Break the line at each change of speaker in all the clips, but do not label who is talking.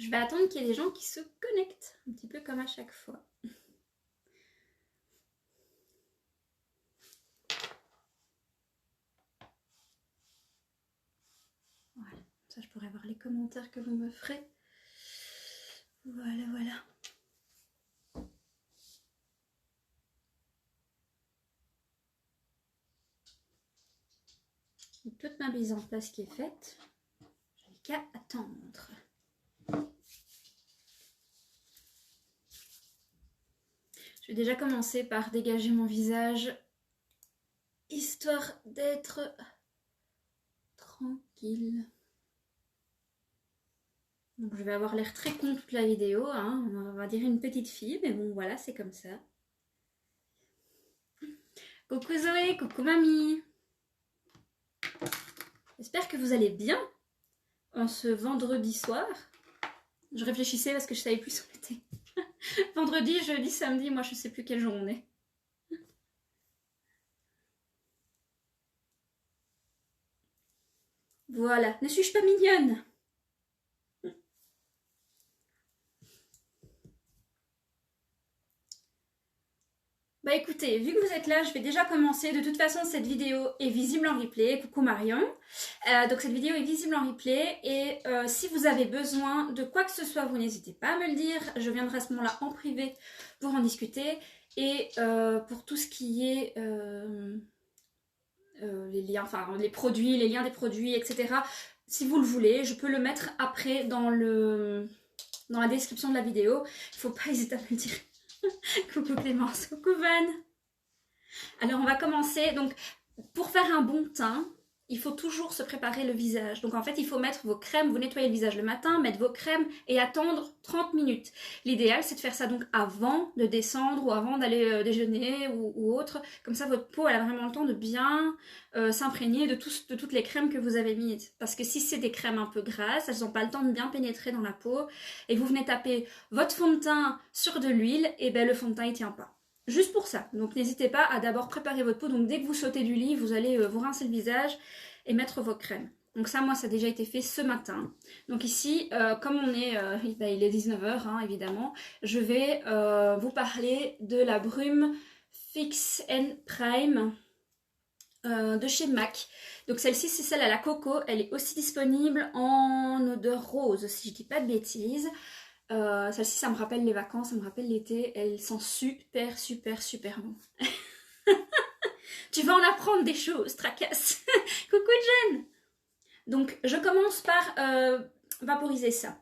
Je vais attendre qu'il y ait des gens qui se connectent, un petit peu comme à chaque fois. Voilà, ça je pourrais voir les commentaires que vous me ferez. Voilà, voilà. Toute ma mise en place qui est faite, je n'ai qu'à attendre. Je vais déjà commencer par dégager mon visage, histoire d'être tranquille. Donc je vais avoir l'air très con toute la vidéo, hein. On va dire une petite fille, mais bon voilà, c'est comme ça. Coucou Zoé, coucou mamie. J'espère que vous allez bien en ce vendredi soir. Je réfléchissais parce que je savais plus où on était. Vendredi, jeudi, samedi, moi je sais plus quel jour on est. Voilà, ne suis-je pas mignonne? Bah écoutez, vu que vous êtes là, je vais déjà commencer. De toute façon, cette vidéo est visible en replay. Coucou Marion. Donc cette vidéo est visible en replay. Et si vous avez besoin de quoi que ce soit, vous n'hésitez pas à me le dire. Je viendrai à ce moment-là en privé pour en discuter. Et pour tout ce qui est les liens, enfin les produits, les liens des produits, etc. Si vous le voulez, je peux le mettre après dans la description de la vidéo. Il ne faut pas hésiter à me le dire. Coucou Clémence, coucou Van. Alors on va commencer. Donc pour faire un bon teint, il faut toujours se préparer le visage. Donc en fait il faut mettre vos crèmes, vous nettoyez le visage le matin, mettre vos crèmes et attendre 30 minutes. L'idéal c'est de faire ça donc avant de descendre ou avant d'aller déjeuner ou autre. Comme ça votre peau elle a vraiment le temps de bien s'imprégner de toutes les crèmes que vous avez mises. Parce que si c'est des crèmes un peu grasses, elles n'ont pas le temps de bien pénétrer dans la peau. Et vous venez taper votre fond de teint sur de l'huile, et ben le fond de teint il tient pas. Juste pour ça. Donc n'hésitez pas à d'abord préparer votre peau. Donc dès que vous sautez du lit, vous allez vous rincer le visage et mettre vos crèmes. Donc ça, moi, ça a déjà été fait ce matin. Donc ici, comme on est, il est 19h, hein, évidemment, je vais vous parler de la brume Fix and Prime de chez MAC. Donc celle-ci, c'est celle à la coco. Elle est aussi disponible en odeur rose, si je dis pas de bêtises. Celle-ci, ça me rappelle les vacances, ça me rappelle l'été. Elle sent super, super, super bon. Tu vas en apprendre des choses, tracasse. Coucou Jen. Donc, je commence par vaporiser ça.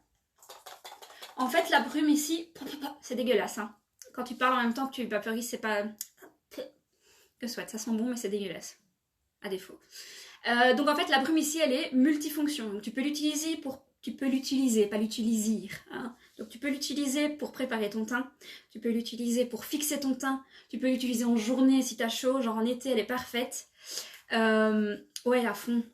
En fait, la brume ici, c'est dégueulasse. Hein. Quand tu parles en même temps que tu vaporises, c'est pas... Que soit, ça sent bon, mais c'est dégueulasse. À défaut. Donc, en fait, la brume ici, elle est multifonction. Donc, tu peux l'utiliser pour... Tu peux l'utiliser, pas l'utilisir. Hein. Donc tu peux l'utiliser pour préparer ton teint, tu peux l'utiliser pour fixer ton teint, tu peux l'utiliser en journée si t'as chaud, genre en été elle est parfaite. Ouais, à fond.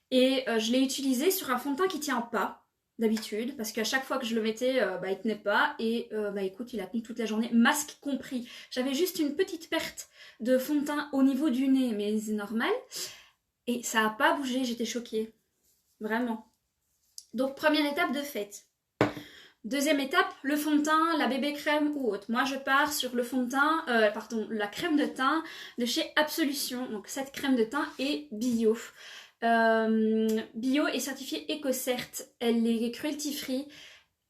Et je l'ai utilisé sur un fond de teint qui tient pas d'habitude, parce qu'à chaque fois que je le mettais, il tenait pas, et écoute, il a tenu toute la journée, masque compris. J'avais juste une petite perte de fond de teint au niveau du nez, mais c'est normal. Et ça a pas bougé, j'étais choquée. Vraiment. Donc première étape de fait. Deuxième étape, le fond de teint, la bébé crème ou autre. Moi je pars sur le fond de teint, la crème de teint de chez Absolution. Donc cette crème de teint est bio. Bio et certifiée EcoCert. Elle est cruelty free.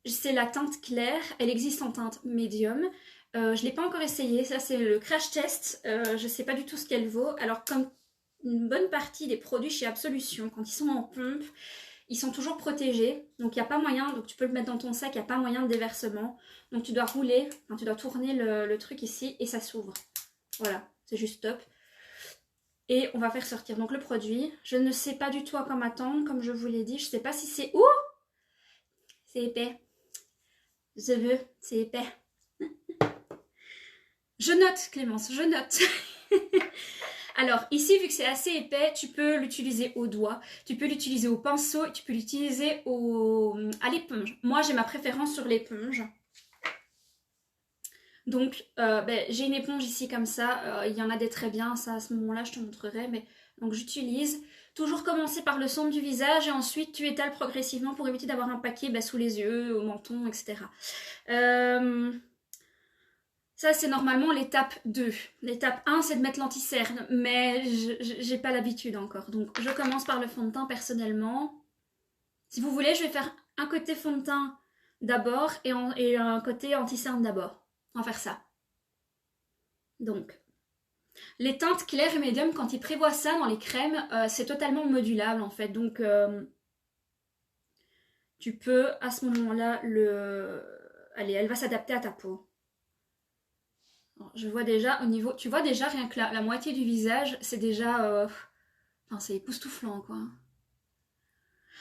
C'est la teinte claire. Elle existe en teinte médium. Je ne l'ai pas encore essayé. Ça c'est le crash test. Je ne sais pas du tout ce qu'elle vaut. Alors comme une bonne partie des produits chez Absolution, quand ils sont en pompe, ils sont toujours protégés, donc il n'y a pas moyen, donc tu peux le mettre dans ton sac, il n'y a pas moyen de déversement. Donc tu dois rouler, enfin, tu dois tourner le truc ici et ça s'ouvre. Voilà, c'est juste top. Et on va faire sortir donc le produit. Je ne sais pas du tout à quoi m'attendre, comme je vous l'ai dit. Je ne sais pas si c'est... Ouh, c'est épais. Je veux, c'est épais. Je note, Clémence, je note. Alors ici, vu que c'est assez épais, tu peux l'utiliser au doigt, tu peux l'utiliser au pinceau, tu peux l'utiliser à l'éponge. Moi, j'ai ma préférence sur l'éponge. Donc, j'ai une éponge ici comme ça. Il y en a des très bien, ça à ce moment-là, je te montrerai. Mais donc, j'utilise. Toujours commencer par le centre du visage et ensuite tu étales progressivement pour éviter d'avoir un paquet sous les yeux, au menton, etc. Ça, c'est normalement l'étape 2. L'étape 1, c'est de mettre l'anti-cerne, mais j'ai pas l'habitude encore. Donc, je commence par le fond de teint personnellement. Si vous voulez, je vais faire un côté fond de teint d'abord et un côté anti-cerne d'abord. On va faire ça. Donc, les teintes claires et médium, quand ils prévoient ça dans les crèmes, c'est totalement modulable en fait. Donc, tu peux à ce moment-là Allez, elle va s'adapter à ta peau. Alors, je vois déjà au niveau... Tu vois déjà rien que la moitié du visage, c'est déjà... Enfin, c'est époustouflant quoi.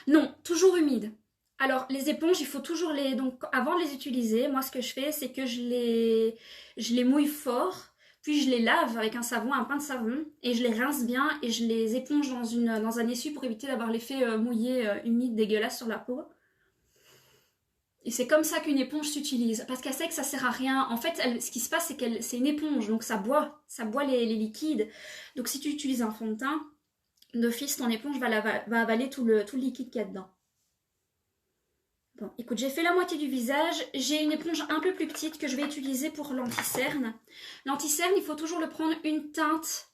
Non, toujours humide. Alors, les éponges, il faut toujours les... Donc, avant de les utiliser, moi, ce que je fais, c'est que je les mouille fort, puis je les lave avec un savon, un pain de savon, et je les rince bien, et je les éponge dans un essuie pour éviter d'avoir l'effet mouillé, humide, dégueulasse sur la peau. Et c'est comme ça qu'une éponge s'utilise, parce qu'elle sait que ça sert à rien. En fait, ce qui se passe, c'est qu'elle c'est une éponge, donc ça boit les liquides. Donc, si tu utilises un fond de teint, d'office, ton éponge va avaler tout le liquide qu'il y a dedans. Bon, écoute, j'ai fait la moitié du visage. J'ai une éponge un peu plus petite que je vais utiliser pour l'anti-cerne. L'anti-cerne, il faut toujours le prendre une teinte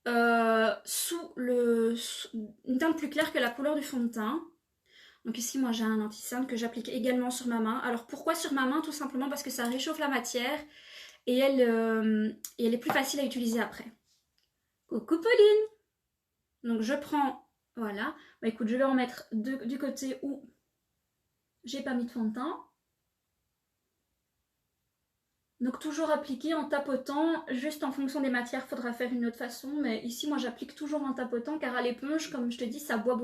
une teinte plus claire que la couleur du fond de teint. Donc ici, moi, j'ai un anti-cerne que j'applique également sur ma main. Alors, pourquoi sur ma main? Tout simplement parce que ça réchauffe la matière et elle est plus facile à utiliser après. Coucou Pauline! Donc, je prends... Voilà. Bah, écoute, je vais en mettre du côté où j'ai pas mis de fond de teint. Donc toujours appliquer en tapotant, juste en fonction des matières, il faudra faire une autre façon. Mais ici, moi, j'applique toujours en tapotant, car à l'éponge, comme je te dis, ça boit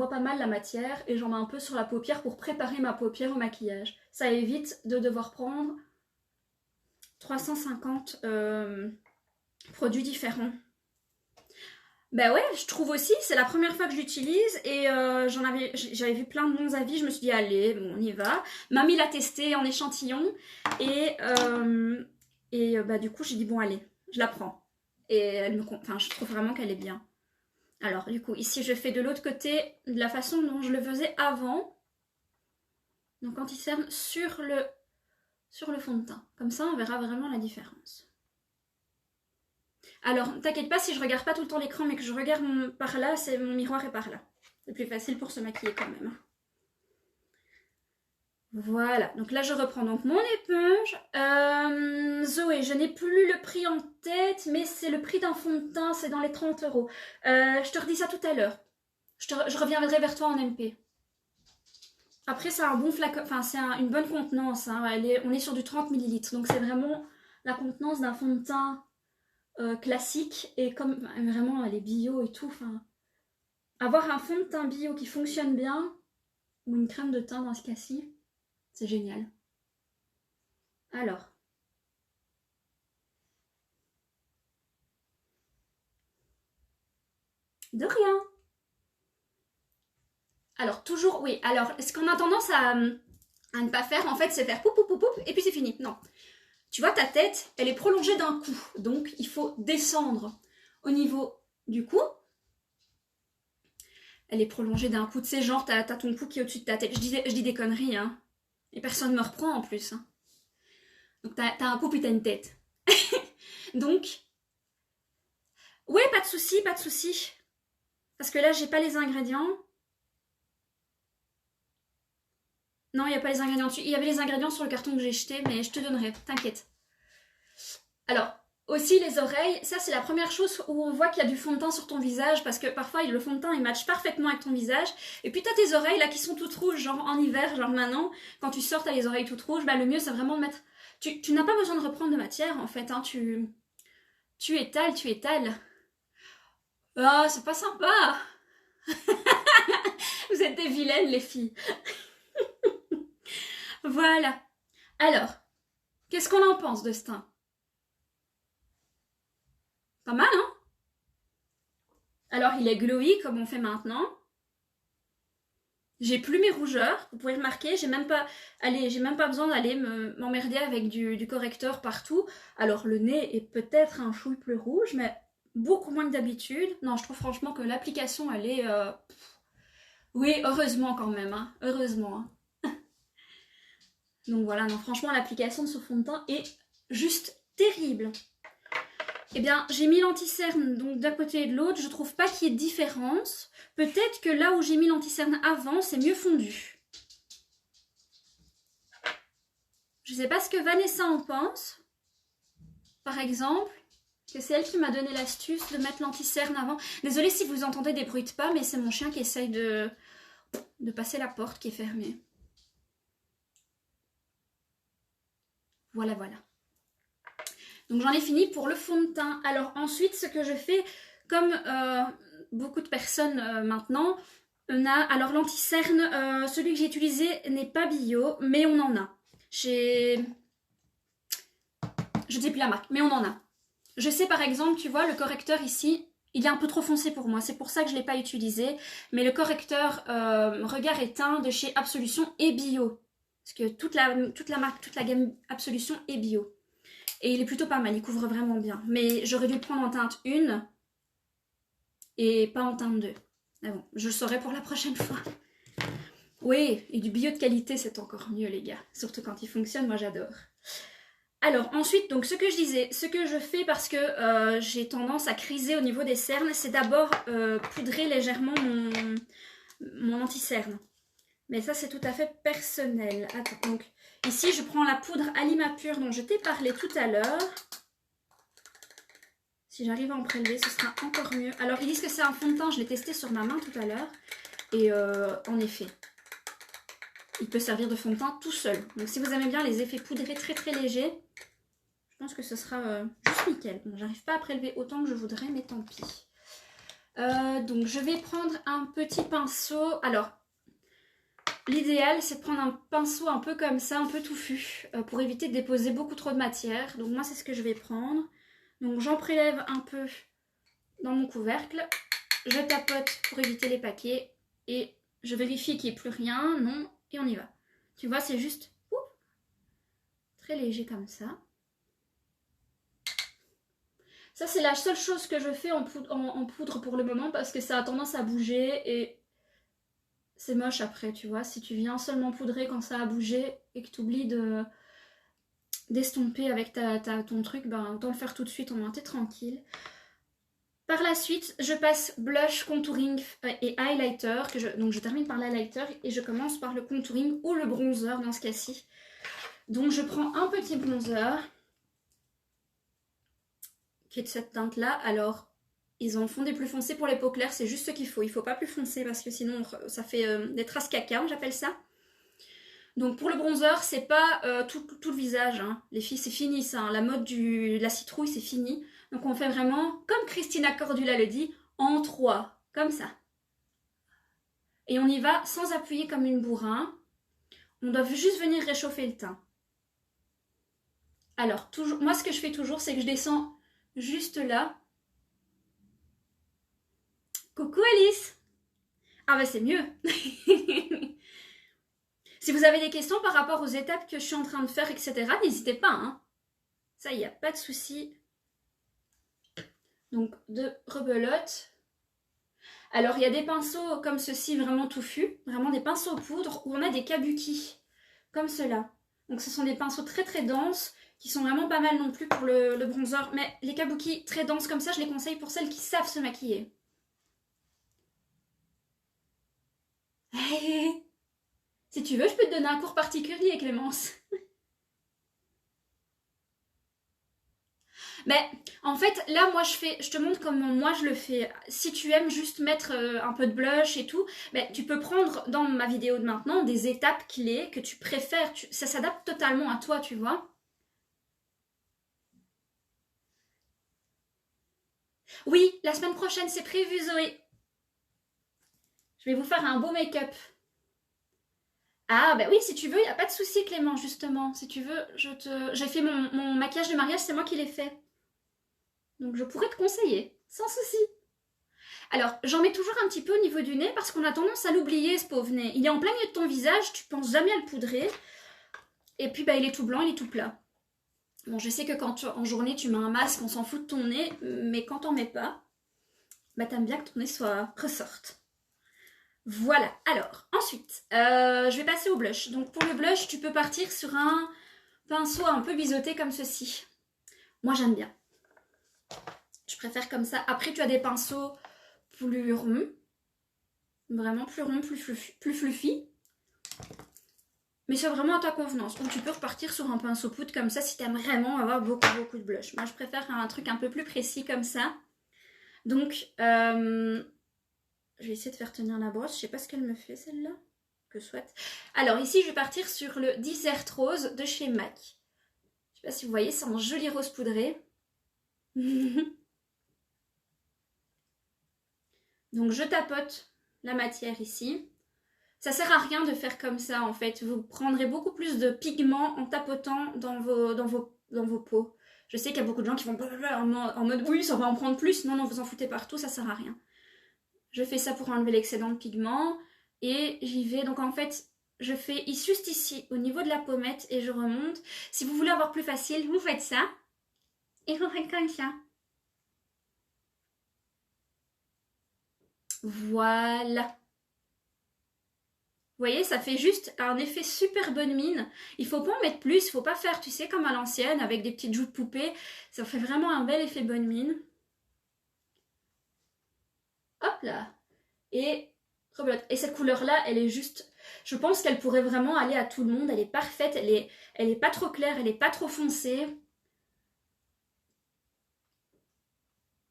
pas mal la matière. Et j'en mets un peu sur la paupière pour préparer ma paupière au maquillage. Ça évite de devoir prendre 350 produits différents. Ben ouais, je trouve aussi, c'est la première fois que je l'utilise et j'avais vu plein de bons avis, je me suis dit allez, bon, on y va. Mamie l'a testé en échantillon et du coup j'ai dit bon allez, je la prends. Et je trouve vraiment qu'elle est bien. Alors du coup ici je fais de l'autre côté de la façon dont je le faisais avant. Donc anti-cerne sur le fond de teint. Comme ça on verra vraiment la différence. Alors, t'inquiète pas si je regarde pas tout le temps l'écran, mais que je regarde par là, mon miroir est par là. C'est plus facile pour se maquiller quand même. Voilà, donc là je reprends donc mon éponge. Zoé, je n'ai plus le prix en tête, mais c'est le prix d'un fond de teint, c'est dans les 30 €. Je te redis ça tout à l'heure. Je reviendrai vers toi en MP. Après, c'est un bon flacon, enfin c'est une bonne contenance. Hein. On est sur du 30 ml, donc c'est vraiment la contenance d'un fond de teint classique et comme vraiment elle est bio et tout, enfin avoir un fond de teint bio qui fonctionne bien ou une crème de teint dans ce cas-ci, c'est génial. Alors de rien. Alors toujours oui, alors ce qu'on a tendance à ne pas faire en fait, c'est faire poup poup poup poup et puis c'est fini. Non. Tu vois, ta tête, elle est prolongée d'un cou. Donc, il faut descendre au niveau du cou. Elle est prolongée d'un cou. Tu sais, genre, t'as ton cou qui est au-dessus de ta tête. Je dis des conneries, hein. Et personne ne me reprend en plus. Hein. Donc, t'as un cou puis t'as une tête. Donc, ouais, pas de souci, pas de souci. Parce que là, j'ai pas les ingrédients. Non, il n'y a pas les ingrédients dessus. Il y avait les ingrédients sur le carton que j'ai jeté, mais je te donnerai, t'inquiète. Alors, aussi les oreilles, ça c'est la première chose où on voit qu'il y a du fond de teint sur ton visage, parce que parfois le fond de teint il matche parfaitement avec ton visage. Et puis t'as tes oreilles là qui sont toutes rouges, genre en hiver, genre maintenant, quand tu sors t'as les oreilles toutes rouges, bah le mieux c'est vraiment de mettre... Tu n'as pas besoin de reprendre de matière en fait, hein, tu étales, tu étales. Oh, c'est pas sympa. Vous êtes des vilaines les filles. Voilà. Alors, qu'est-ce qu'on en pense de ce teint? Pas mal, hein? Alors, il est glowy comme on fait maintenant. J'ai plus mes rougeurs, vous pouvez remarquer, j'ai même pas besoin d'aller m'emmerder avec du correcteur partout. Alors, le nez est peut-être un chouille plus rouge, mais beaucoup moins que d'habitude. Non, je trouve franchement que l'application, elle est... Oui, heureusement quand même, hein. Heureusement. Hein. Donc voilà, non, franchement, l'application de ce fond de teint est juste terrible. Eh bien, j'ai mis l'anti-cerne donc d'un côté et de l'autre. Je trouve pas qu'il y ait de différence. Peut-être que là où j'ai mis l'anti-cerne avant, c'est mieux fondu. Je sais pas ce que Vanessa en pense. Par exemple, que c'est elle qui m'a donné l'astuce de mettre l'anti-cerne avant. Désolée si vous entendez des bruits de pas, mais c'est mon chien qui essaye de passer la porte qui est fermée. Voilà, voilà. Donc j'en ai fini pour le fond de teint. Alors ensuite, ce que je fais, comme beaucoup de personnes maintenant, on a... Alors l'anti-cerne, celui que j'ai utilisé n'est pas bio, mais on en a. Je ne sais plus la marque, mais on en a. Je sais par exemple, tu vois, le correcteur ici, il est un peu trop foncé pour moi. C'est pour ça que je ne l'ai pas utilisé. Mais le correcteur Regard et Teint de chez Absolution est bio. Parce que toute la marque, toute la gamme Absolution est bio. Et il est plutôt pas mal, il couvre vraiment bien. Mais j'aurais dû le prendre en teinte 1 et pas en teinte 2. Mais bon, je le saurai pour la prochaine fois. Oui, et du bio de qualité, c'est encore mieux les gars. Surtout quand il fonctionne, moi j'adore. Alors ensuite, donc ce que je disais, ce que je fais parce que j'ai tendance à criser au niveau des cernes, c'est d'abord poudrer légèrement mon anti-cerne. Mais ça c'est tout à fait personnel. Attends, donc ici je prends la poudre Alima Pure dont je t'ai parlé tout à l'heure. Si j'arrive à en prélever, ce sera encore mieux. Alors ils disent que c'est un fond de teint, je l'ai testé sur ma main tout à l'heure. Et en effet, il peut servir de fond de teint tout seul. Donc si vous aimez bien les effets poudrés très très légers, je pense que ce sera juste nickel. Bon, j'arrive pas à prélever autant que je voudrais, mais tant pis. Donc je vais prendre un petit pinceau. Alors, l'idéal c'est de prendre un pinceau un peu comme ça, un peu touffu, pour éviter de déposer beaucoup trop de matière. Donc moi c'est ce que je vais prendre. Donc j'en prélève un peu dans mon couvercle. Je tapote pour éviter les paquets. Et je vérifie qu'il n'y ait plus rien. Non, et on y va. Tu vois, c'est juste très léger comme ça. Ça, c'est la seule chose que je fais en poudre pour le moment parce que ça a tendance à bouger et c'est moche après, tu vois. Si tu viens seulement poudrer quand ça a bougé et que tu oublies d'estomper avec ton truc, ben autant le faire tout de suite, au moins t'es tranquille. Par la suite, je passe blush, contouring et highlighter. Donc je termine par l'highlighter et je commence par le contouring ou le bronzer dans ce cas-ci. Donc je prends un petit bronzer qui est de cette teinte là. Alors ils en font des plus foncés pour les peaux claires, c'est juste ce qu'il faut. Il ne faut pas plus foncé parce que sinon ça fait des traces caca, j'appelle ça. Donc pour le bronzer, c'est pas tout le visage, hein. Les filles, c'est fini ça, hein. La mode de la citrouille, c'est fini. Donc on fait vraiment, comme Christina Cordula le dit, en 3, comme ça. Et on y va sans appuyer comme une bourrin. On doit juste venir réchauffer le teint. Alors, toujours, moi ce que je fais toujours, c'est que je descends juste là. Coucou Alice! Ah bah c'est mieux. Si vous avez des questions par rapport aux étapes que je suis en train de faire, etc., n'hésitez pas, hein. Ça, il n'y a pas de souci. Donc, de rebelote. Alors, il y a des pinceaux comme ceci, vraiment touffus. Vraiment des pinceaux poudre où on a des kabuki, comme cela. Donc, ce sont des pinceaux très très denses qui sont vraiment pas mal non plus pour le bronzer. Mais les kabuki très denses comme ça, je les conseille pour celles qui savent se maquiller. Si tu veux, je peux te donner un cours particulier, Clémence. Mais en fait, là, moi, je te montre comment moi je le fais. Si tu aimes juste mettre un peu de blush et tout, ben, tu peux prendre dans ma vidéo de maintenant des étapes clés que tu préfères. Ça s'adapte totalement à toi, tu vois. Oui, la semaine prochaine, c'est prévu, Zoé. Je vais vous faire un beau make-up. Ah, bah oui, si tu veux, il n'y a pas de souci, Clément, justement. Si tu veux, j'ai fait mon maquillage de mariage, c'est moi qui l'ai fait. Donc, je pourrais te conseiller, sans souci. Alors, j'en mets toujours un petit peu au niveau du nez parce qu'on a tendance à l'oublier, ce pauvre nez. Il est en plein milieu de ton visage, tu penses jamais à le poudrer. Et puis, bah, il est tout blanc, il est tout plat. Bon, je sais que quand en journée tu mets un masque, on s'en fout de ton nez, mais quand t'en mets pas, bah t'aimes bien que ton nez ressorte. Voilà, alors, ensuite, je vais passer au blush. Donc pour le blush, tu peux partir sur un pinceau un peu biseauté comme ceci. Moi j'aime bien. Je préfère comme ça. Après tu as des pinceaux plus ronds. Vraiment plus ronds, plus fluffy. Mais c'est vraiment à ta convenance. Donc tu peux repartir sur un pinceau poudre comme ça si tu aimes vraiment avoir beaucoup de blush. Moi je préfère un truc un peu plus précis comme ça. Donc je vais essayer de faire tenir la brosse. Je sais pas ce qu'elle me fait celle-là. Que soit. Alors ici je vais partir sur le Desert Rose de chez MAC. Je sais pas si vous voyez, c'est un joli rose poudré. Donc je tapote la matière ici. Ça sert à rien de faire comme ça en fait. Vous prendrez beaucoup plus de pigments en tapotant dans vos peaux. Je sais qu'il y a beaucoup de gens qui vont en mode oui, ça va en prendre plus. Non, non, vous en foutez partout, ça sert à rien. Je fais ça pour enlever l'excédent de pigment. Et j'y vais. Donc en fait, je fais juste ici au niveau de la pommette et je remonte. Si vous voulez avoir plus facile, vous faites ça. Et vous faites comme ça. Voilà. Vous voyez, ça fait juste un effet super bonne mine. Il faut pas en mettre plus, il faut pas faire, tu sais, comme à l'ancienne, avec des petites joues de poupée. Ça fait vraiment un bel effet bonne mine. Hop là. Et rebelote. Et cette couleur-là, elle est juste... Je pense qu'elle pourrait vraiment aller à tout le monde. Elle est parfaite, elle est pas trop claire, elle est pas trop foncée.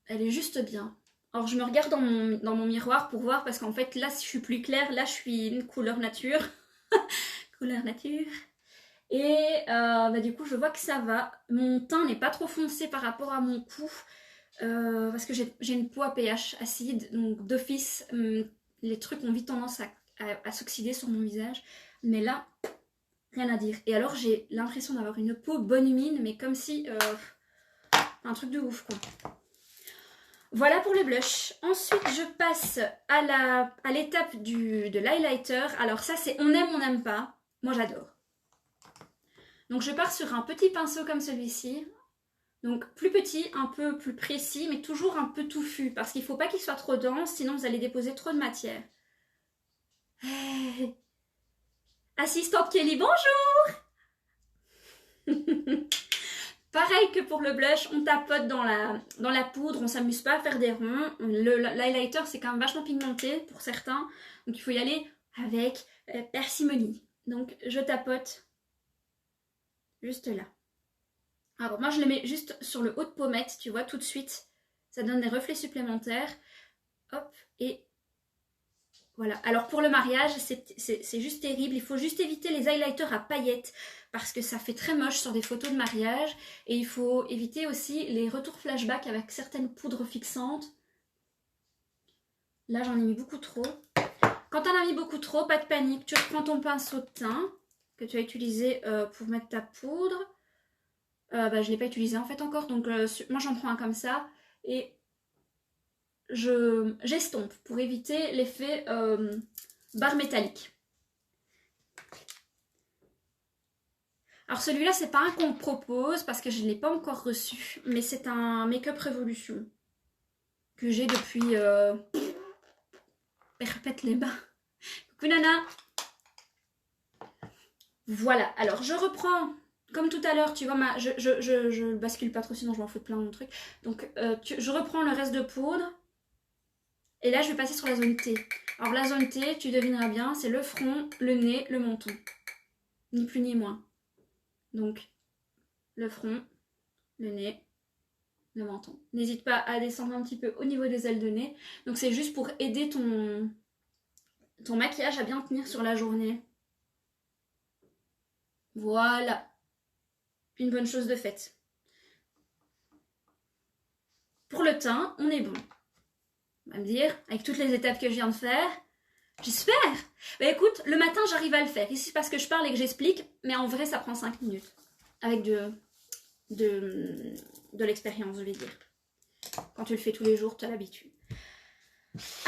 Elle est juste bien. Alors je me regarde dans mon miroir pour voir parce qu'en fait là je suis plus claire, là je suis une couleur nature. Couleur nature. Et bah, du coup je vois que ça va. Mon teint n'est pas trop foncé par rapport à mon cou. Parce que j'ai une peau à pH acide. Donc d'office les trucs ont vite tendance à s'oxyder sur mon visage. Mais là, rien à dire. Et alors j'ai l'impression d'avoir une peau bonne mine. Mais comme si... un truc de ouf quoi. Voilà pour le blush. Ensuite, je passe à l'étape de l'highlighter. Alors ça, c'est on n'aime pas. Moi, j'adore. Donc, je pars sur un petit pinceau comme celui-ci. Donc, plus petit, un peu plus précis, mais toujours un peu touffu. Parce qu'il ne faut pas qu'il soit trop dense, sinon vous allez déposer trop de matière. Hey. Assistante Kelly, bonjour. Pareil que pour le blush, on tapote dans la poudre, on s'amuse pas à faire des ronds. L'highlighter, c'est quand même vachement pigmenté pour certains. Donc il faut y aller avec parcimonie. Donc je tapote juste là. Alors moi je le mets juste sur le haut de pommette, tu vois, tout de suite. Ça donne des reflets supplémentaires. Hop, et voilà. Alors pour le mariage, c'est juste terrible. Il faut juste éviter les highlighters à paillettes parce que ça fait très moche sur des photos de mariage. Et il faut éviter aussi les retours flashback avec certaines poudres fixantes. Là, j'en ai mis beaucoup trop. Quand t'en as mis beaucoup trop, pas de panique. Tu reprends ton pinceau de teint que tu as utilisé pour mettre ta poudre. Je ne l'ai pas utilisé en fait encore. Donc moi, j'en prends un comme ça. Et j'estompe pour éviter l'effet barre métallique. Alors celui-là, c'est pas un qu'on me propose parce que je ne l'ai pas encore reçu, mais c'est un Make-up Révolution que j'ai depuis perpète les bains. Coucou Nana. Voilà, alors je reprends comme tout à l'heure, tu vois, je bascule pas trop sinon je m'en fous de plein de trucs. Donc je reprends le reste de poudre. Et là, je vais passer sur la zone T. Alors, la zone T, tu devineras bien, c'est le front, le nez, le menton. Ni plus ni moins. Donc, le front, le nez, le menton. N'hésite pas à descendre un petit peu au niveau des ailes de nez. Donc, c'est juste pour aider ton maquillage à bien tenir sur la journée. Voilà. Une bonne chose de faite. Pour le teint, on est bon. On va me dire, avec toutes les étapes que je viens de faire, j'espère. Bah écoute, le matin j'arrive à le faire. Ici c'est parce que je parle et que j'explique, mais en vrai ça prend 5 minutes. Avec de l'expérience, je vais dire. Quand tu le fais tous les jours, tu as l'habitude.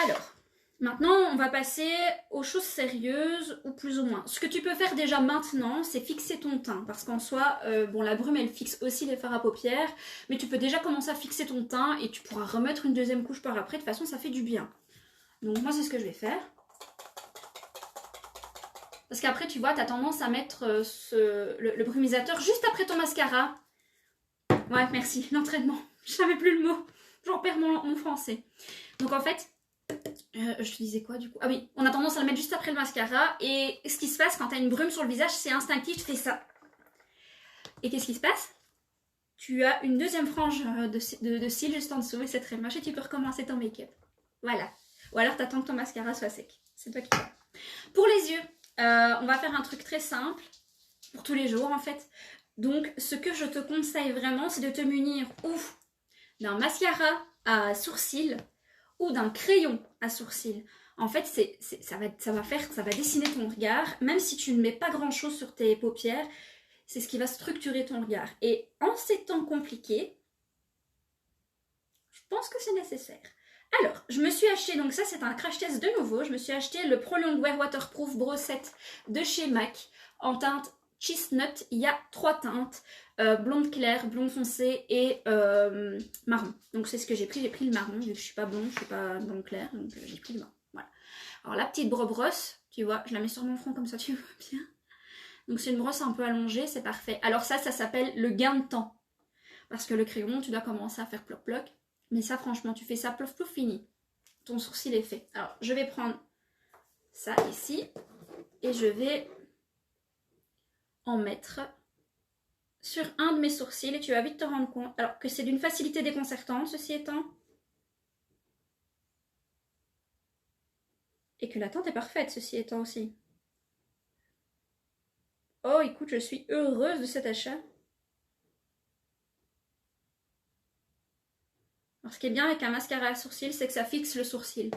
Alors, Maintenant, on va passer aux choses sérieuses, ou plus ou moins. Ce que tu peux faire déjà maintenant, c'est fixer ton teint. Parce qu'en soi, bon, la brume, elle fixe aussi les fards à paupières. Mais tu peux déjà commencer à fixer ton teint et tu pourras remettre une deuxième couche par après. De toute façon, ça fait du bien. Donc moi, c'est ce que je vais faire. Parce qu'après, tu vois, tu as tendance à mettre le brumisateur juste après ton mascara. Ouais, merci, l'entraînement. Je savais plus le mot. J'en perds mon français. Donc en fait... je te disais quoi du coup? Ah oui, on a tendance à le mettre juste après le mascara. Et ce qui se passe quand tu as une brume sur le visage, c'est instinctif, tu fais ça. Et qu'est-ce qui se passe? Tu as une deuxième frange de cils juste en dessous et c'est très moche et tu peux recommencer ton make-up. Voilà. Ou alors t'attends que ton mascara soit sec. C'est toi qui vois. Pour les yeux, on va faire un truc très simple. Pour tous les jours en fait. Donc ce que je te conseille vraiment, c'est de te munir ou d'un mascara à sourcils ou d'un crayon à sourcils. En fait, ça va dessiner ton regard. Même si tu ne mets pas grand chose sur tes paupières, c'est ce qui va structurer ton regard. Et en ces temps compliqués, je pense que c'est nécessaire. Alors, je me suis acheté, donc ça c'est un crash test de nouveau, je me suis acheté le Pro Longwear Waterproof Brossette de chez MAC en teinte Chestnut. Il y a 3 teintes, blonde claire, blonde foncé et marron. Donc c'est ce que j'ai pris le marron, vu que je suis pas blonde, je suis pas blonde claire, donc j'ai pris le marron. Voilà. Alors la petite brosse, tu vois, je la mets sur mon front comme ça, tu vois bien. Donc c'est une brosse un peu allongée, c'est parfait. Alors ça s'appelle le gain de temps. Parce que le crayon, tu dois commencer à faire ploc-ploc. Mais ça, franchement, tu fais ça, plouf plouf, fini. Ton sourcil est fait. Alors, je vais prendre ça ici. Et je vais en mettre sur un de mes sourcils. Et tu vas vite te rendre compte. Alors que c'est d'une facilité déconcertante, ceci étant. Et que la teinte est parfaite, ceci étant aussi. Oh, écoute, je suis heureuse de cet achat. Alors, ce qui est bien avec un mascara à sourcils, c'est que ça fixe le sourcil.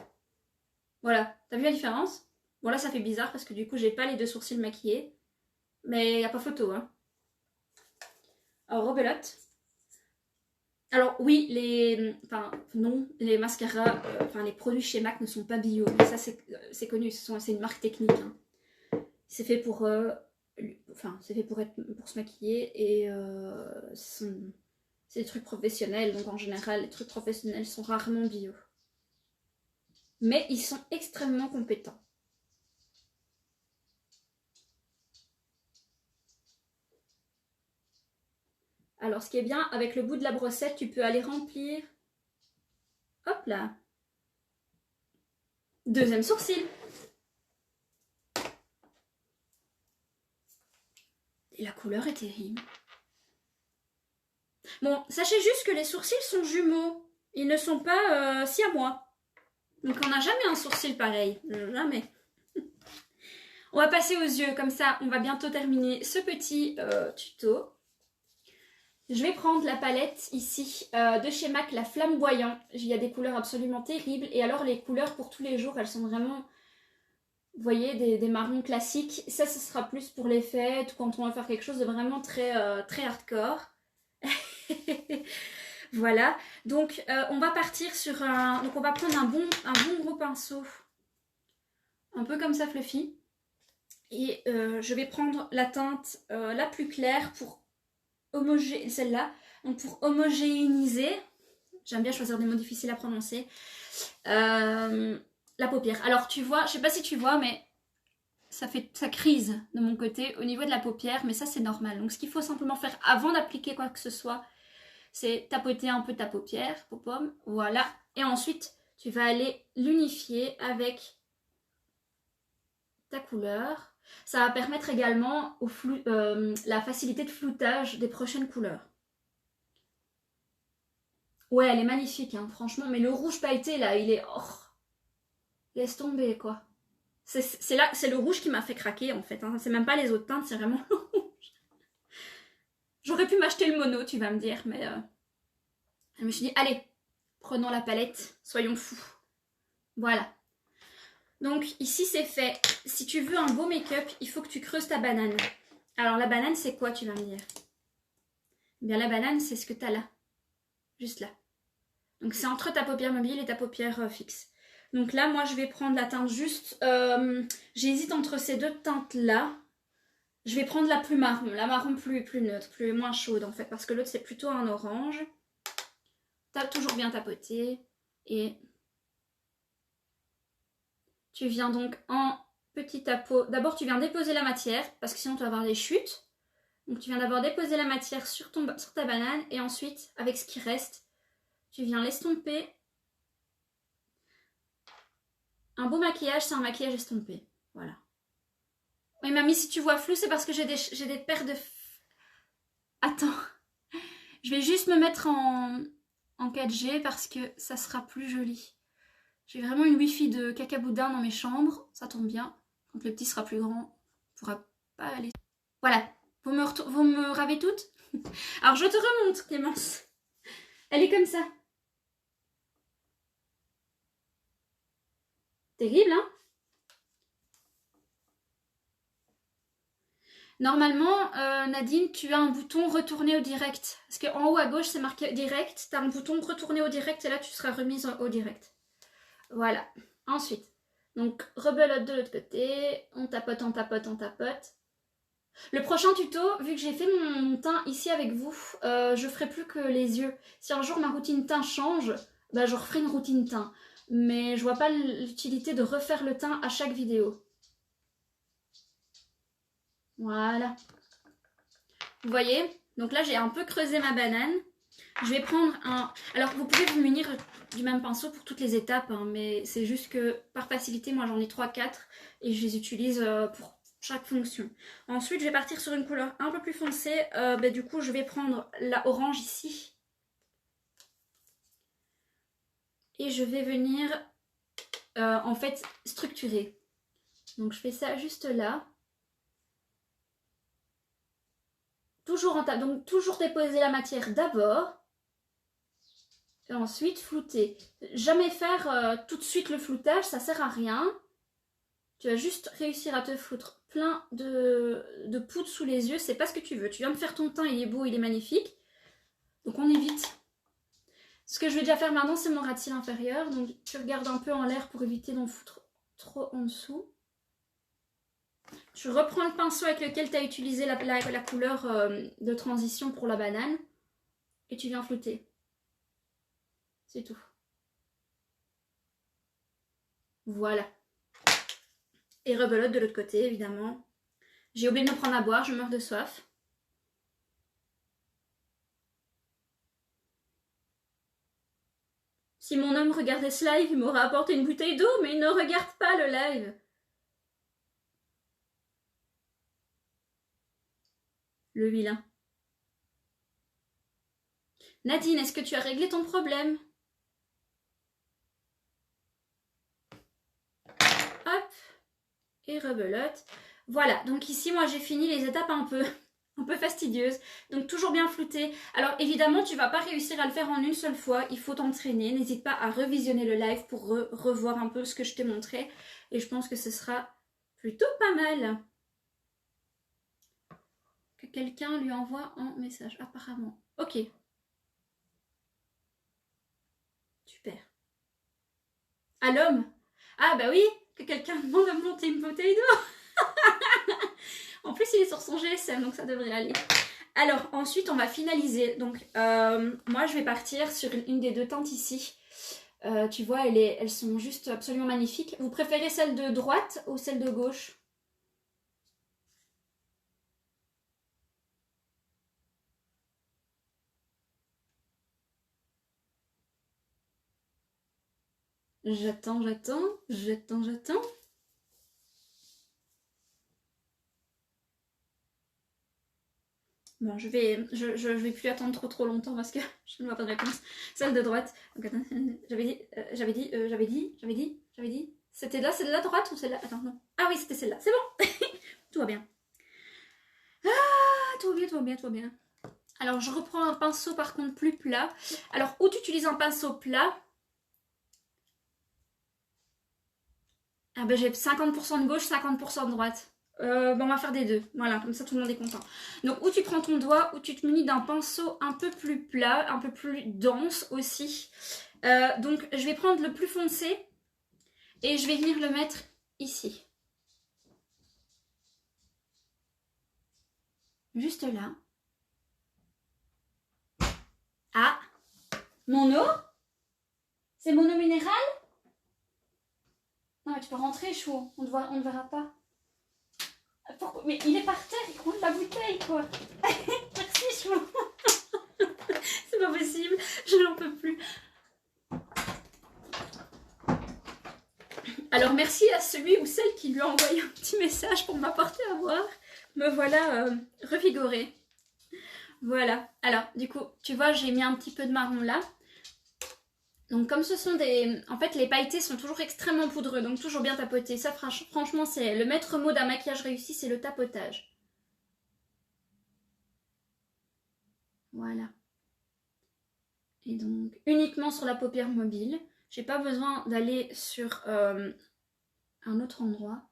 Voilà, t'as vu la différence? Bon, là, ça fait bizarre parce que du coup, j'ai pas les deux sourcils maquillés. Mais il n'y a pas photo, hein. Alors, rebelote. Alors, oui, les mascaras, les produits chez MAC ne sont pas bio. Mais ça, c'est connu, c'est une marque technique. Hein. C'est fait pour... c'est fait pour se maquiller et c'est des trucs professionnels. Donc, en général, les trucs professionnels sont rarement bio. Mais ils sont extrêmement compétents. Alors, ce qui est bien, avec le bout de la brossette, tu peux aller remplir... Hop là. Deuxième sourcil. Et la couleur est terrible. Bon, sachez juste que les sourcils sont jumeaux. Ils ne sont pas siamois. Donc on n'a jamais un sourcil pareil. Jamais. On va passer aux yeux. Comme ça, on va bientôt terminer ce petit tuto. Je vais prendre la palette ici de chez MAC, la flamboyant. Il y a des couleurs absolument terribles. Et alors les couleurs pour tous les jours, elles sont vraiment... Vous voyez, des marrons classiques. Ça, ce sera plus pour les fêtes, quand on va faire quelque chose de vraiment très, très hardcore. Voilà. Donc, on va partir sur un... Donc, on va prendre un bon gros pinceau. Un peu comme ça, fluffy. Et je vais prendre la teinte la plus claire pour celle-là. Donc, pour homogénéiser. J'aime bien choisir des mots difficiles à prononcer. La paupière. Alors tu vois, je sais pas si tu vois, mais ça crise de mon côté au niveau de la paupière, mais ça c'est normal. Donc ce qu'il faut simplement faire avant d'appliquer quoi que ce soit, c'est tapoter un peu ta paupière, pom, voilà. Et ensuite, tu vas aller l'unifier avec ta couleur. Ça va permettre également la facilité de floutage des prochaines couleurs. Ouais, elle est magnifique, hein, franchement. Mais le rouge pailleté, là, il est... Oh, laisse tomber, quoi. C'est le rouge qui m'a fait craquer, en fait. Hein. C'est même pas les autres teintes, c'est vraiment le rouge. J'aurais pu m'acheter le mono, tu vas me dire, mais... Je me suis dit, allez, prenons la palette, soyons fous. Voilà. Donc, ici, c'est fait. Si tu veux un beau make-up, il faut que tu creuses ta banane. Alors, la banane, c'est quoi, tu vas me dire? Eh bien, la banane, c'est ce que tu as là. Juste là. Donc, c'est entre ta paupière mobile et ta paupière fixe. Donc là, moi, je vais prendre la teinte juste... j'hésite entre ces deux teintes-là. Je vais prendre la plus marron, la marron plus neutre, moins chaude en fait, parce que l'autre, c'est plutôt un orange. T'as toujours bien tapoté. Et tu viens donc en petit tapot. D'abord, tu viens déposer la matière, parce que sinon, tu vas avoir des chutes. Donc, tu viens d'abord déposer la matière sur ta banane, et ensuite, avec ce qui reste, tu viens l'estomper. Un beau maquillage, c'est un maquillage estompé. Voilà. Oui, mamie, si tu vois flou, c'est parce que j'ai des paires de... Attends. Je vais juste me mettre en 4G parce que ça sera plus joli. J'ai vraiment une wifi de cacaboudin dans mes chambres. Ça tombe bien. Quand le petit sera plus grand, on pourra pas aller... Voilà. Vous me ravez toutes? Alors, je te remonte, Clémence. Elle est comme ça. Terrible, hein? Normalement, Nadine, tu as un bouton retourner au direct. Parce qu'en haut à gauche, c'est marqué direct. Tu as un bouton retourner au direct et là, tu seras remise au direct. Voilà. Ensuite, donc, rebelote de l'autre côté. On tapote, on tapote, on tapote. Le prochain tuto, vu que j'ai fait mon teint ici avec vous, je ferai plus que les yeux. Si un jour ma routine teint change, bah, je referai une routine teint. Mais je vois pas l'utilité de refaire le teint à chaque vidéo. Voilà. Vous voyez? Donc là, j'ai un peu creusé ma banane. Je vais prendre un... Alors, vous pouvez vous munir du même pinceau pour toutes les étapes, hein, mais c'est juste que, par facilité, moi, j'en ai 3-4 et je les utilise pour chaque fonction. Ensuite, je vais partir sur une couleur un peu plus foncée. Du coup, je vais prendre la orange ici. Et je vais venir, en fait, structurer. Donc, je fais ça juste là. Toujours en table, donc toujours déposer la matière d'abord. Et ensuite flouter. Jamais faire tout de suite le floutage, ça sert à rien. Tu vas juste réussir à te foutre plein de poudre sous les yeux, c'est pas ce que tu veux. Tu viens de faire ton teint, il est beau, il est magnifique. Donc on évite. Ce que je vais déjà faire maintenant, c'est mon ras de cils inférieur. Donc tu regardes un peu en l'air pour éviter d'en foutre trop en dessous. Tu reprends le pinceau avec lequel tu as utilisé la couleur de transition pour la banane. Et tu viens flouter. C'est tout. Voilà. Et rebelote de l'autre côté, évidemment. J'ai oublié de me prendre à boire, je meurs de soif. Si mon homme regardait ce live, il m'aurait apporté une bouteille d'eau, mais il ne regarde pas le live. Le vilain. Nadine, est-ce que tu as réglé ton problème? Hop. Et rebelote. Voilà, donc ici, moi, j'ai fini les étapes un peu fastidieuses. Donc, toujours bien flouté. Alors, évidemment, tu vas pas réussir à le faire en une seule fois. Il faut t'entraîner. N'hésite pas à revisionner le live pour revoir un peu ce que je t'ai montré. Et je pense que ce sera plutôt pas mal. Que quelqu'un lui envoie un message, apparemment. Ok. Super. À l'homme? Ah bah oui, que quelqu'un demande de monter une bouteille d'eau. En plus, il est sur son GSM, donc ça devrait aller. Alors, ensuite, on va finaliser. Donc, moi, je vais partir sur une des deux teintes ici. Tu vois, elles sont juste absolument magnifiques. Vous préférez celle de droite ou celle de gauche? J'attends. Bon, je vais plus attendre trop longtemps parce que je ne vois pas de réponse. Celle de droite. Donc, attends, j'avais dit. C'était là, c'est de la droite ou celle-là? Attends, non. Ah oui, c'était celle-là. C'est bon. Tout va bien. Ah, tout va bien. Alors, je reprends un pinceau par contre plus plat. Alors, où tu utilises un pinceau plat? Ah ben, j'ai 50% de gauche, 50% de droite. On va faire des deux, voilà, comme ça tout le monde est content. Donc où tu prends ton doigt, où tu te munis d'un pinceau un peu plus plat, un peu plus dense aussi. Donc je vais prendre le plus foncé Et je vais venir le mettre ici. Juste là. Ah, mon eau? C'est mon eau minérale? Non, mais tu peux rentrer, chou. On ne verra pas. Pourquoi? Mais il est par terre, il roule la bouteille, quoi. Merci, chou. C'est pas possible, je n'en peux plus. Alors, merci à celui ou celle qui lui a envoyé un petit message pour m'apporter à boire. Me voilà revigorée. Voilà. Alors, du coup, tu vois, j'ai mis un petit peu de marron là. Donc, comme ce sont des... En fait, les pailletés sont toujours extrêmement poudreux, donc toujours bien tapoter. Ça, franchement, c'est le maître mot d'un maquillage réussi, c'est le tapotage. Voilà. Et donc, uniquement sur la paupière mobile. J'ai pas besoin d'aller sur un autre endroit.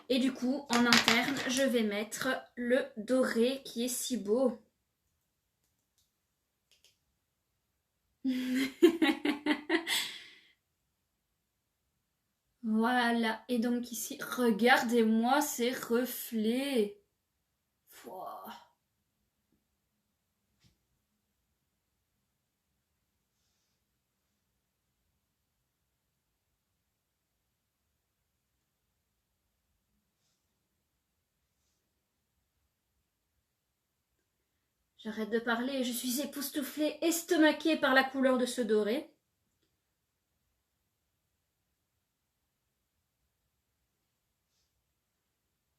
Et du coup, en interne, je vais mettre le doré qui est si beau. Voilà. Et donc ici, regardez-moi ces reflets. Wow. J'arrête de parler, je suis époustouflée, estomaquée par la couleur de ce doré.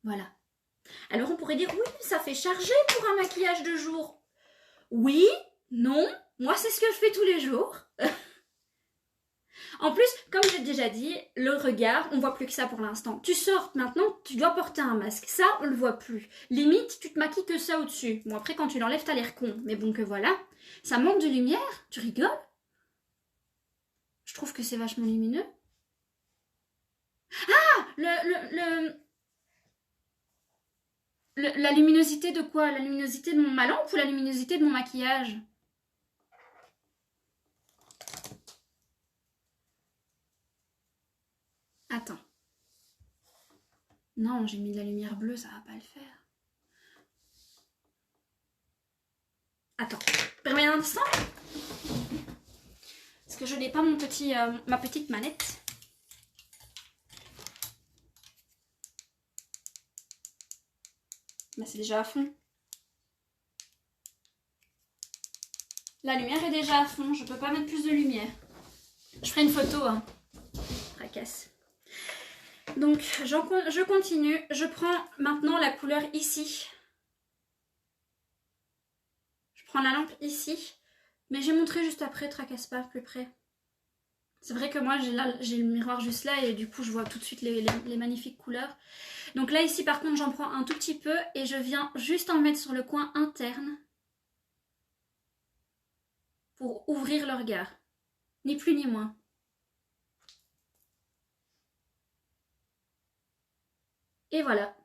Voilà. Alors on pourrait dire, oui, ça fait charger pour un maquillage de jour. Oui, non, moi c'est ce que je fais tous les jours. En plus, comme j'ai déjà dit, le regard, on voit plus que ça pour l'instant. Tu sors maintenant, tu dois porter un masque. Ça, on le voit plus. Limite, tu te maquilles que ça au-dessus. Bon, après, quand tu l'enlèves, t'as l'air con. Mais bon, que voilà. Ça manque de lumière. Tu rigoles? Je trouve que c'est vachement lumineux. Ah, la luminosité de quoi? La luminosité de ma lampe ou la luminosité de mon maquillage? Attends. Non, j'ai mis de la lumière bleue, ça va pas le faire. Attends, permets un instant. Parce que je n'ai pas mon petit, ma petite manette. Bah, c'est déjà à fond. La lumière est déjà à fond, je peux pas mettre plus de lumière. Je ferai une photo, hein. Tracasse. Donc, je continue. Je prends maintenant la couleur ici. Je prends la lampe ici. Mais j'ai montré juste après, tracasse pas, plus près. C'est vrai que moi, j'ai le miroir juste là et du coup, je vois tout de suite les magnifiques couleurs. Donc là, ici, par contre, j'en prends un tout petit peu et je viens juste en mettre sur le coin interne pour ouvrir le regard. Ni plus ni moins. Et voilà.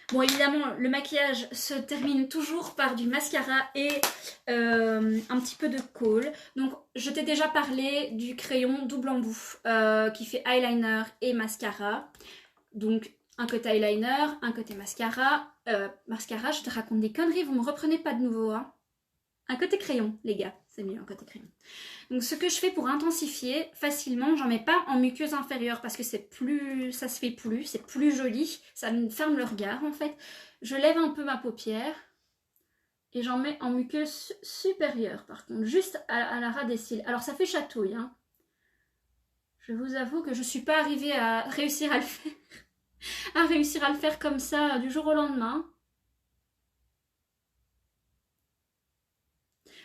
Bon, évidemment, le maquillage se termine toujours par du mascara et un petit peu de kohl. Donc, je t'ai déjà parlé du crayon double embout qui fait eyeliner et mascara. Donc, un côté eyeliner, un côté mascara. Mascara, je te raconte des conneries, vous me reprenez pas de nouveau, hein. Un côté crayon, les gars, c'est mieux, un côté crayon. Donc ce que je fais pour intensifier facilement, j'en mets pas en muqueuse inférieure parce que c'est plus, ça se fait plus, c'est plus joli, ça me ferme le regard en fait. Je lève un peu ma paupière et j'en mets en muqueuse supérieure par contre, juste à la ras des cils. Alors ça fait chatouille, hein. Je vous avoue que je suis pas arrivée à réussir à le faire, à le faire comme ça du jour au lendemain.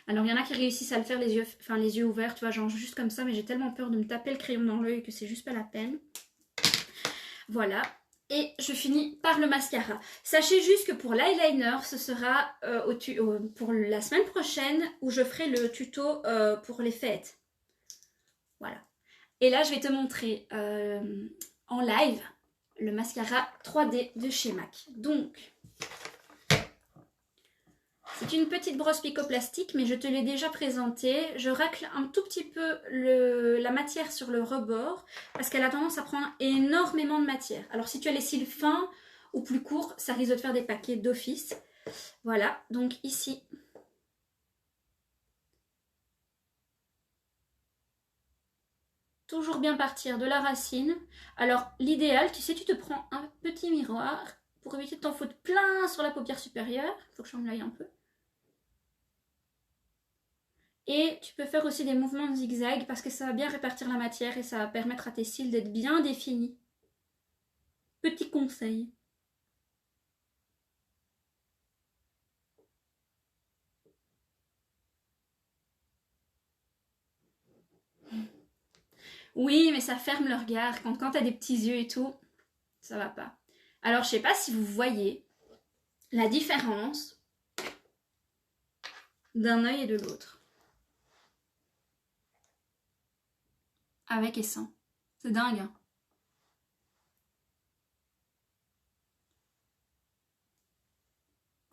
Alors il y en a qui réussissent à le faire les yeux ouverts, tu vois, genre juste comme ça, mais j'ai tellement peur de me taper le crayon dans l'œil que c'est juste pas la peine. Voilà. Et je finis par le mascara. Sachez juste que pour l'eyeliner, ce sera pour la semaine prochaine où je ferai le tuto pour les fêtes. Voilà. Et là, je vais te montrer en live le mascara 3D de chez MAC. Donc, C'est une petite brosse picoplastique, mais je te l'ai déjà présentée. Je racle un tout petit peu la matière sur le rebord parce qu'elle a tendance à prendre énormément de matière. Alors si tu as les cils fins ou plus courts, ça risque de te faire des paquets d'office. Voilà, donc ici. Toujours bien partir de la racine. Alors l'idéal, tu sais, tu te prends un petit miroir pour éviter de t'en foutre plein sur la paupière supérieure. Il faut que je change l'œil un peu. Et tu peux faire aussi des mouvements de zigzag parce que ça va bien répartir la matière et ça va permettre à tes cils d'être bien définis. Petit conseil. Oui, mais ça ferme le regard. Quand t'as des petits yeux et tout, ça va pas. Alors, je sais pas si vous voyez la différence d'un œil et de l'autre. Avec et sans. C'est dingue, hein.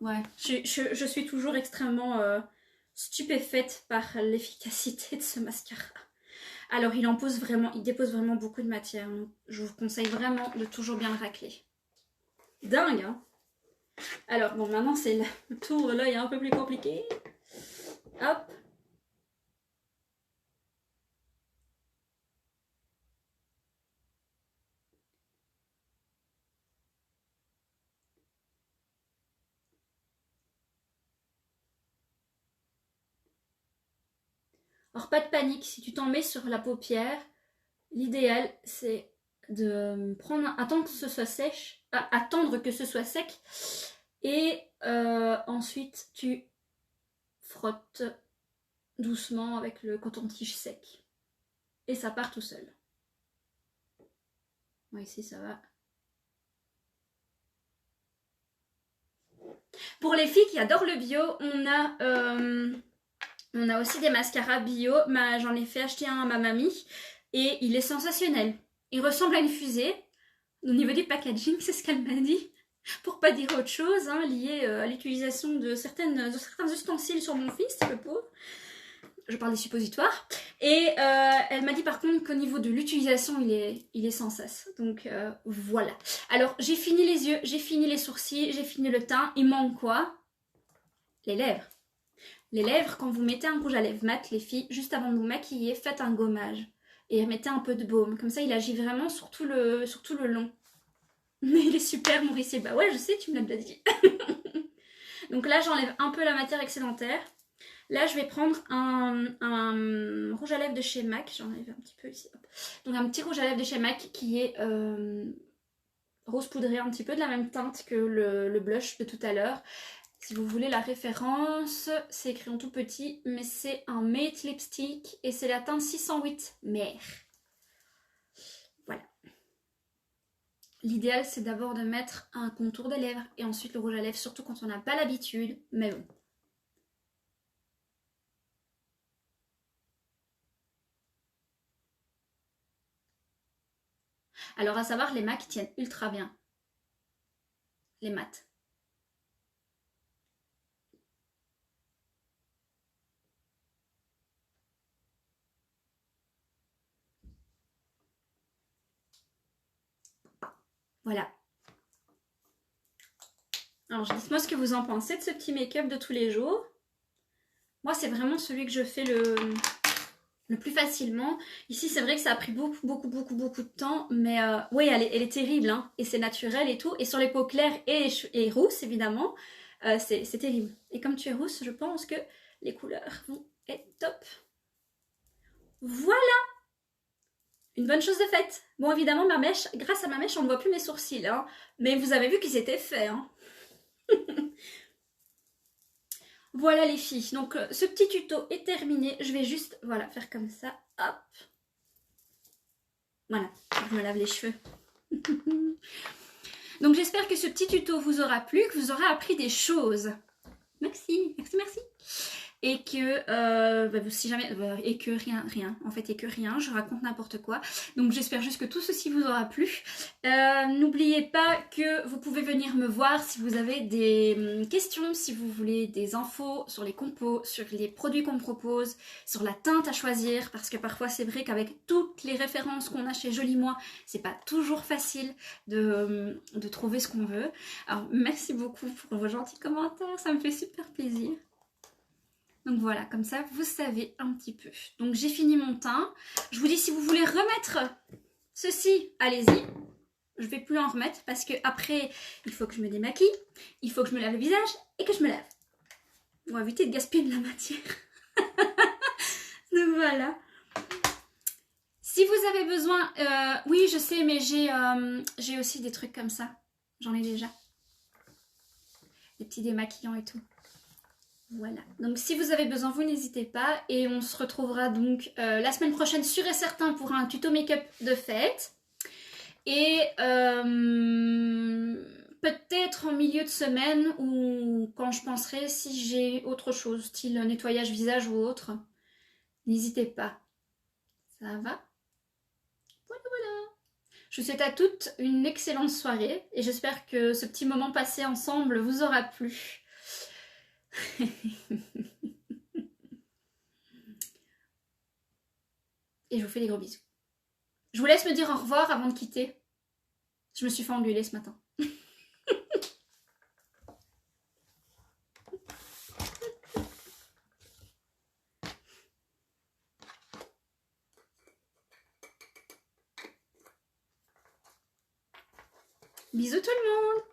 Ouais, je suis toujours extrêmement stupéfaite par l'efficacité de ce mascara. Alors il dépose vraiment beaucoup de matière. Donc je vous conseille vraiment de toujours bien le racler. Dingue, hein. Alors bon, maintenant c'est le tour de l'œil un peu plus compliqué. Hop. Alors pas de panique, si tu t'en mets sur la paupière, l'idéal c'est de prendre attendre que ce soit sèche, attendre que ce soit sec et ensuite tu frottes doucement avec le coton-tige sec et ça part tout seul. Bon, ici ça va. Pour les filles qui adorent le bio, on a aussi des mascaras bio. J'en ai fait acheter un à ma mamie et il est sensationnel. Il ressemble à une fusée. Au niveau du packaging, c'est ce qu'elle m'a dit. Pour pas dire autre chose, hein, lié à l'utilisation de certains ustensiles sur mon fils, le pauvre. Je parle des suppositoires. Et elle m'a dit par contre qu'au niveau de l'utilisation, il est sans cesse. Donc voilà. Alors j'ai fini les yeux, j'ai fini les sourcils, j'ai fini le teint. Il manque quoi? Les lèvres. Les lèvres, quand vous mettez un rouge à lèvres mat, les filles, juste avant de vous maquiller, faites un gommage. Et mettez un peu de baume. Comme ça, il agit vraiment sur tout le long. Mais il est super, Maurice. Bah ouais, je sais, tu me l'as déjà dit. Donc là, j'enlève un peu la matière excédentaire. Là, je vais prendre un rouge à lèvres de chez MAC. J'enlève un petit peu ici. Hop. Donc un petit rouge à lèvres de chez MAC qui est rose poudré, un petit peu de la même teinte que le blush de tout à l'heure. Si vous voulez la référence, c'est écrit en tout petit, mais c'est un Matte Lipstick et c'est la teinte 608 Mer. Voilà. L'idéal, c'est d'abord de mettre un contour des lèvres et ensuite le rouge à lèvres, surtout quand on n'a pas l'habitude, mais bon. Alors à savoir, les MAC tiennent ultra bien. Les mat. Voilà. Alors dites-moi ce que vous en pensez de ce petit make-up de tous les jours. Moi, c'est vraiment celui que je fais le plus facilement. Ici, c'est vrai que ça a pris beaucoup de temps, mais oui, elle est terrible, hein, et c'est naturel et tout. Et sur les peaux claires et rousses, évidemment, c'est terrible. Et comme tu es rousse, je pense que les couleurs vont être top. Voilà! Une bonne chose de faite. Bon, évidemment, ma mèche, grâce à ma mèche, on ne voit plus mes sourcils, hein, mais vous avez vu qu'ils étaient faits, hein. Voilà les filles, donc ce petit tuto est terminé. Je vais juste, voilà, faire comme ça, hop. Voilà, je me lave les cheveux. Donc j'espère que ce petit tuto vous aura plu, que vous aurez appris des choses. Merci. Et que, si jamais, et que rien, en fait, et que rien, je raconte n'importe quoi. Donc j'espère juste que tout ceci vous aura plu. N'oubliez pas que vous pouvez venir me voir si vous avez des questions, si vous voulez des infos sur les compos, sur les produits qu'on me propose, sur la teinte à choisir, parce que parfois c'est vrai qu'avec toutes les références qu'on a chez Joli Moi, c'est pas toujours facile de trouver ce qu'on veut. Alors merci beaucoup pour vos gentils commentaires, ça me fait super plaisir. Donc voilà, comme ça vous savez un petit peu. Donc j'ai fini mon teint. Je vous dis, si vous voulez remettre ceci, allez-y. Je vais plus en remettre parce que après il faut que je me démaquille, il faut que je me lave le visage et que je me lave. On va éviter de gaspiller de la matière. Donc voilà. Si vous avez besoin, oui je sais, mais j'ai aussi des trucs comme ça. J'en ai déjà. Des petits démaquillants et tout. Voilà. Donc si vous avez besoin, vous n'hésitez pas. Et on se retrouvera donc la semaine prochaine, sûr et certain, pour un tuto make-up de fête. Et peut-être en milieu de semaine ou quand je penserai si j'ai autre chose, style nettoyage visage ou autre. N'hésitez pas. Ça va? Voilà, voilà. Je vous souhaite à toutes une excellente soirée et j'espère que ce petit moment passé ensemble vous aura plu. Et je vous fais des gros bisous. Je vous laisse me dire au revoir avant de quitter. Je me suis fait engueuler ce matin. Bisous tout le monde!